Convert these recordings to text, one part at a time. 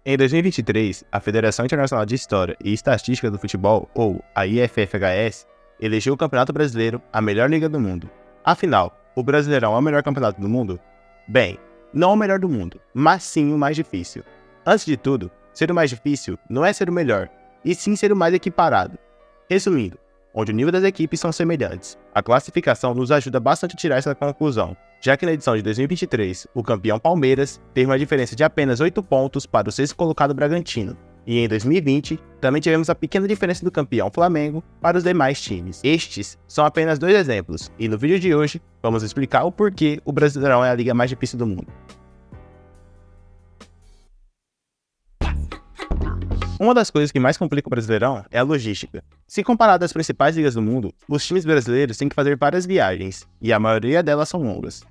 Em 2023, a Federação Internacional de História e Estatística do Futebol, ou a IFFHS, elegeu o Campeonato Brasileiro a melhor liga do mundo. Afinal, o Brasileirão é o melhor campeonato do mundo? Bem, não o melhor do mundo, mas sim o mais difícil. Antes de tudo, ser o mais difícil não é ser o melhor, e sim ser o mais equiparado. Resumindo, onde o nível das equipes são semelhantes. A classificação nos ajuda bastante a tirar essa conclusão, já que na edição de 2023, o campeão Palmeiras teve uma diferença de apenas 8 pontos para o sexto colocado Bragantino, e em 2020, também tivemos a pequena diferença do campeão Flamengo para os demais times. Estes são apenas 2 exemplos, e no vídeo de hoje, vamos explicar o porquê o Brasileirão é a liga mais difícil do mundo. Uma das coisas que mais complica o Brasileirão é a logística. Se comparado às principais ligas do mundo, os times brasileiros têm que fazer várias viagens, e a maioria delas são longas.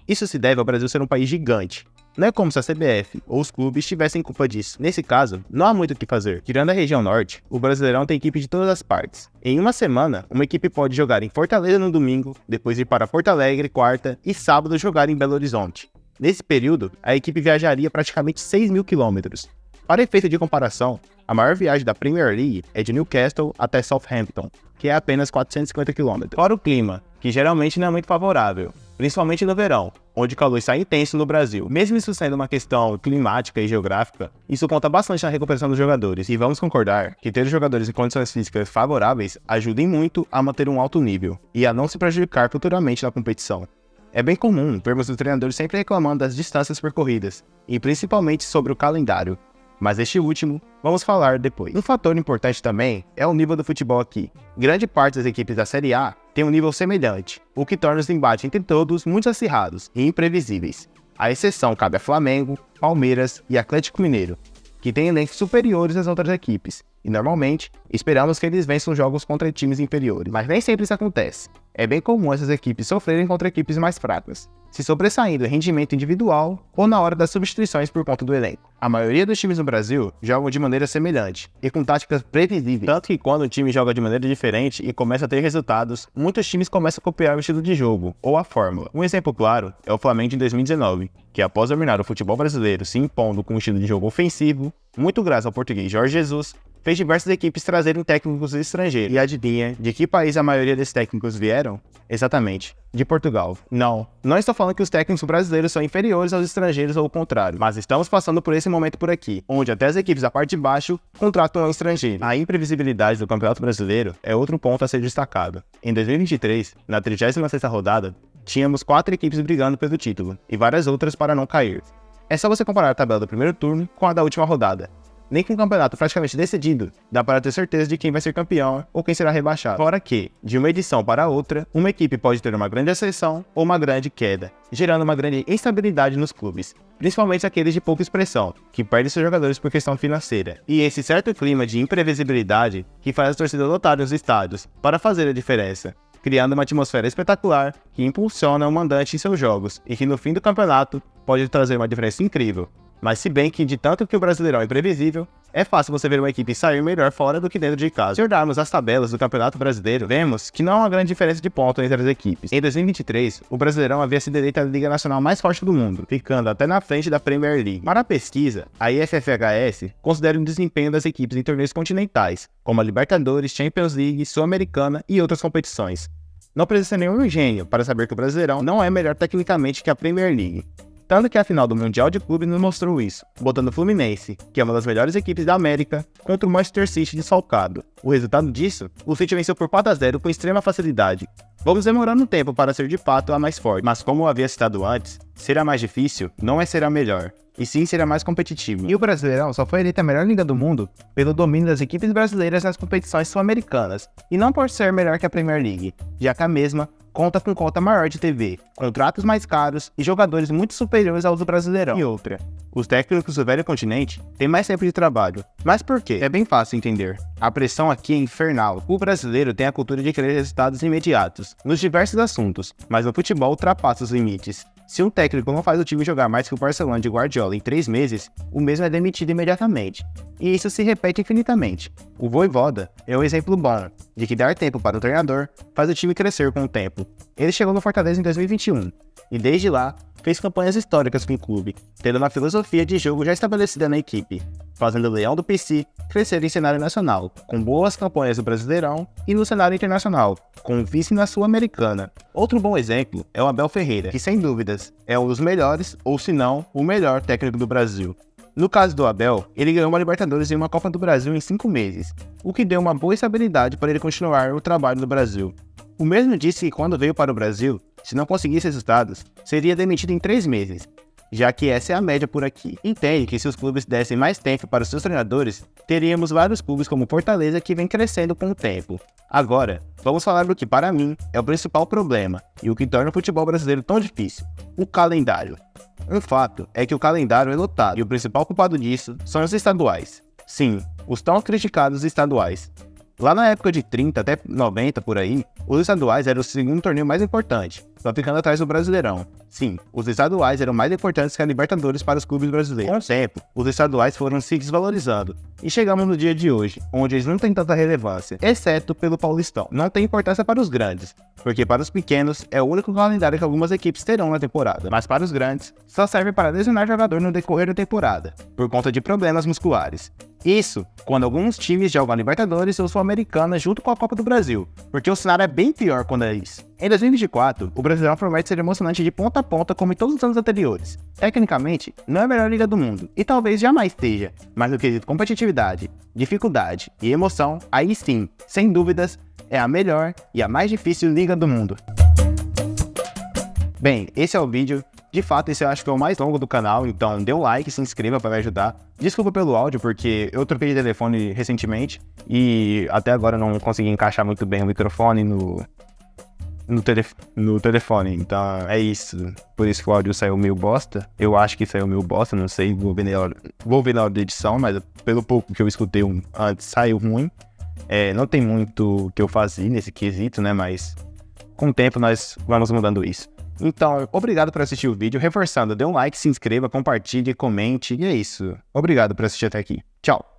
Isso se deve ao Brasil ser um país gigante. Não é como se a CBF ou os clubes tivessem culpa disso. Nesse caso, não há muito o que fazer. Tirando a região norte, o Brasileirão tem equipe de todas as partes. Em uma semana, uma equipe pode jogar em Fortaleza no domingo, depois ir para Porto Alegre quarta e sábado jogar em Belo Horizonte. Nesse período, a equipe viajaria praticamente 6.000 quilômetros. Para efeito de comparação, a maior viagem da Premier League é de Newcastle até Southampton, que é apenas 450 km. Fora o clima, que geralmente não é muito favorável, principalmente no verão, onde o calor está intenso no Brasil. Mesmo isso sendo uma questão climática e geográfica, isso conta bastante na recuperação dos jogadores, e vamos concordar que ter os jogadores em condições físicas favoráveis ajudem muito a manter um alto nível, e a não se prejudicar futuramente na competição. É bem comum vermos os treinadores sempre reclamando das distâncias percorridas, e principalmente sobre o calendário. Mas este último, vamos falar depois. Um fator importante também é o nível do futebol aqui. Grande parte das equipes da Série A tem um nível semelhante, o que torna os embates entre todos muito acirrados e imprevisíveis. A exceção cabe a Flamengo, Palmeiras e Atlético Mineiro, que têm elencos superiores às outras equipes, e normalmente esperamos que eles vençam jogos contra times inferiores. Mas nem sempre isso acontece. É bem comum essas equipes sofrerem contra equipes mais fracas, se sobressaindo em rendimento individual ou na hora das substituições por conta do elenco. A maioria dos times no Brasil jogam de maneira semelhante e com táticas previsíveis, tanto que quando o time joga de maneira diferente e começa a ter resultados, muitos times começam a copiar o estilo de jogo ou a fórmula. Um exemplo claro é o Flamengo em 2019, que após dominar o futebol brasileiro se impondo com um estilo de jogo ofensivo, muito graças ao português Jorge Jesus, fez diversas equipes trazerem técnicos estrangeiros. E adivinha de que país a maioria desses técnicos vieram? Exatamente, de Portugal. Não estou falando que os técnicos brasileiros são inferiores aos estrangeiros ou o contrário, mas estamos passando por esse momento por aqui, onde até as equipes da parte de baixo contratam um estrangeiro. A imprevisibilidade do Campeonato Brasileiro é outro ponto a ser destacado. Em 2023, na 36ª rodada, tínhamos 4 equipes brigando pelo título, e várias outras para não cair. É só você comparar a tabela do primeiro turno com a da última rodada. Nem com o campeonato praticamente decidido, dá para ter certeza de quem vai ser campeão ou quem será rebaixado. Fora que, de uma edição para outra, uma equipe pode ter uma grande ascensão ou uma grande queda, gerando uma grande instabilidade nos clubes, principalmente aqueles de pouca expressão, que perdem seus jogadores por questão financeira. E esse certo clima de imprevisibilidade que faz as torcidas lotarem os estádios para fazer a diferença, criando uma atmosfera espetacular que impulsiona o mandante em seus jogos e que no fim do campeonato pode trazer uma diferença incrível. Mas se bem que de tanto que o Brasileirão é imprevisível, é fácil você ver uma equipe sair melhor fora do que dentro de casa. Se olharmos as tabelas do Campeonato Brasileiro, vemos que não há uma grande diferença de pontos entre as equipes. Em 2023, o Brasileirão havia sido eleita a Liga Nacional mais forte do mundo, ficando até na frente da Premier League. Para a pesquisa, a IFFHS considera o desempenho das equipes em torneios continentais, como a Libertadores, Champions League, Sul-Americana e outras competições. Não precisa ser nenhum gênio para saber que o Brasileirão não é melhor tecnicamente que a Premier League. Tanto que a final do Mundial de Clubes nos mostrou isso, botando o Fluminense, que é uma das melhores equipes da América, contra o Manchester City desfalcado. O resultado disso, o City venceu por 4-0 com extrema facilidade. Vamos demorar um tempo para ser de fato a mais forte, mas como eu havia citado antes, ser a mais difícil não é ser a melhor, e sim ser a mais competitiva. E o Brasileirão só foi eleita a melhor liga do mundo pelo domínio das equipes brasileiras nas competições sul-americanas, e não por ser melhor que a Premier League, já que a mesma conta com cota maior de TV, contratos mais caros e jogadores muito superiores aos do Brasileirão. E outra, os técnicos do velho continente têm mais tempo de trabalho. Mas por quê? É bem fácil entender. A pressão aqui é infernal. O brasileiro tem a cultura de querer resultados imediatos, nos diversos assuntos, mas no futebol ultrapassa os limites. Se um técnico não faz o time jogar mais que o Barcelona de Guardiola em 3 meses, o mesmo é demitido imediatamente. E isso se repete infinitamente. O Vojvoda é um exemplo bom de que dar tempo para o treinador faz o time crescer com o tempo. Ele chegou no Fortaleza em 2021 e desde lá fez campanhas históricas com o clube, tendo uma filosofia de jogo já estabelecida na equipe. fazendo o Leão do PC crescer em cenário nacional, com boas campanhas no Brasileirão e no cenário internacional, com vice na Sul-Americana. Outro bom exemplo é o Abel Ferreira, que sem dúvidas é um dos melhores, ou se não, o melhor técnico do Brasil. No caso do Abel, ele ganhou uma Libertadores e uma Copa do Brasil em 5 meses, o que deu uma boa estabilidade para ele continuar o trabalho no Brasil. O mesmo disse que quando veio para o Brasil, se não conseguisse resultados, seria demitido em 3 meses, já que essa é a média por aqui. Entende que se os clubes dessem mais tempo para os seus treinadores, teríamos vários clubes como Fortaleza que vem crescendo com o tempo. Agora, vamos falar do que para mim é o principal problema e o que torna o futebol brasileiro tão difícil: o calendário. Um fato é que o calendário é lotado e o principal culpado disso são os estaduais. Sim, os tão criticados estaduais. Lá na época de 30 até 90 por aí, os estaduais eram o segundo torneio mais importante, só ficando atrás do Brasileirão. Sim, os estaduais eram mais importantes que a Libertadores para os clubes brasileiros. Com o tempo, os estaduais foram se desvalorizando, e chegamos no dia de hoje, onde eles não têm tanta relevância, exceto pelo Paulistão. Não tem importância para os grandes, porque para os pequenos é o único calendário que algumas equipes terão na temporada, mas para os grandes, só serve para lesionar jogador no decorrer da temporada, por conta de problemas musculares. Isso quando alguns times jogam a Libertadores ou Sul-Americana junto com a Copa do Brasil, porque o cenário é bem pior quando é isso. Em 2024, o Brasileirão promete ser emocionante de ponta a ponta como em todos os anos anteriores. Tecnicamente, não é a melhor liga do mundo, e talvez jamais esteja, mas no quesito competitividade, dificuldade e emoção, aí sim, sem dúvidas, é a melhor e a mais difícil liga do mundo. Bem, esse é o vídeo. De fato, esse eu acho que é o mais longo do canal, então dê um like, se inscreva para me ajudar. Desculpa pelo áudio, porque eu troquei de telefone recentemente e até agora não consegui encaixar muito bem o microfone no telefone, então é isso. Por isso que o áudio saiu meio bosta. Eu acho que saiu meio bosta, não sei, vou ver na hora da edição, mas pelo pouco que eu escutei antes, saiu ruim. Não tem muito que eu fazer nesse quesito, né, mas com o tempo nós vamos mudando isso. Então, obrigado por assistir o vídeo. Reforçando, dê um like, se inscreva, compartilhe, comente. E é isso. Obrigado por assistir até aqui. Tchau.